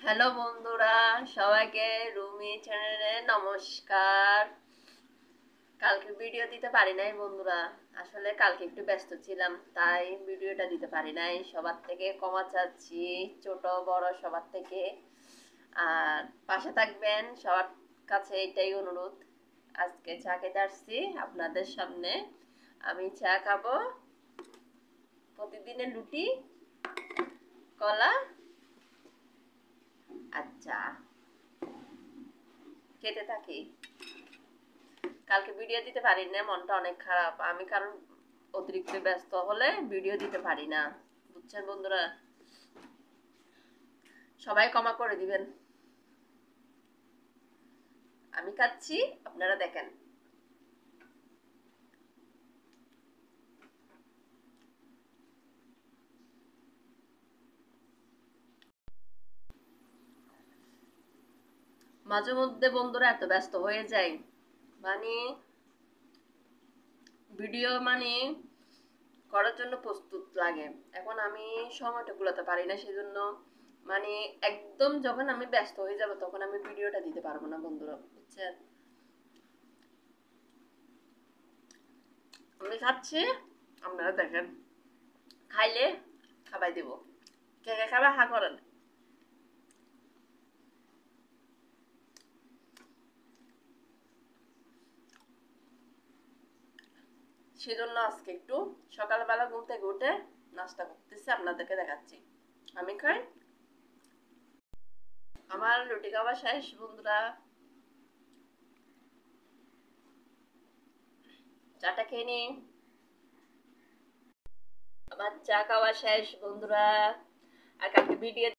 Hello বন্ধুরা, সবাইকে রুমি চ্যানেলে নমস্কার। কালকে ভিডিও দিতে পারি নাই বন্ধুরা, আসলে কালকে একটু ব্যস্ত ছিলাম, তাই ভিডিওটা দিতে পারি নাই। সবার থেকে ক্ষমা চাচ্ছি, ছোট বড় সবার থেকে। আর পাশে থাকবেন, সবার কাছে এটাই অনুরোধ। আজকে চা খেতে আসছি আপনাদের সামনে। আমি চা খাবো, প্রতিদিনের রুটি, কলা আচ্ছা খেতে থাকি। কালকে ভিডিও দিতে পারি না, মনটা অনেক খারাপ। আমি কারণ অতিরিক্ত ব্যস্ত হলে ভিডিও দিতে পারি না, বুঝছেন বন্ধুরা। সবাই ক্ষমা করে দিবেন। আমি খাচ্ছি, আপনারা দেখেন। মাঝে মধ্যে বন্ধুরা এত ব্যস্ত হয়ে যায়, মানে ভিডিও করার জন্য প্রস্তুত লাগে। এখন আমি সময়টা গুলাতে পারি না, সেজন্য একদম যখন আমি ব্যস্ত হয়ে যাব তখন আমি ভিডিওটা দিতে পারবো না বন্ধুরা, বুঝছেন। আমি খাচ্ছি, আপনারা দেখেন। খাইলে খাবাই দেব। কে কে খাবে হা করেন। সেজন্য আজকে একটু সকালবেলা ঘুম থেকে উঠে নাস্তা করতেছি, আপনাদেরকে দেখাচ্ছি। আমি খাই। আমার রুটি খাওয়া শেষ বন্ধুরা, চাটা খেয়ে নি। আমার চা খাওয়া শেষ বন্ধুরা। আর কালকে ভিডিও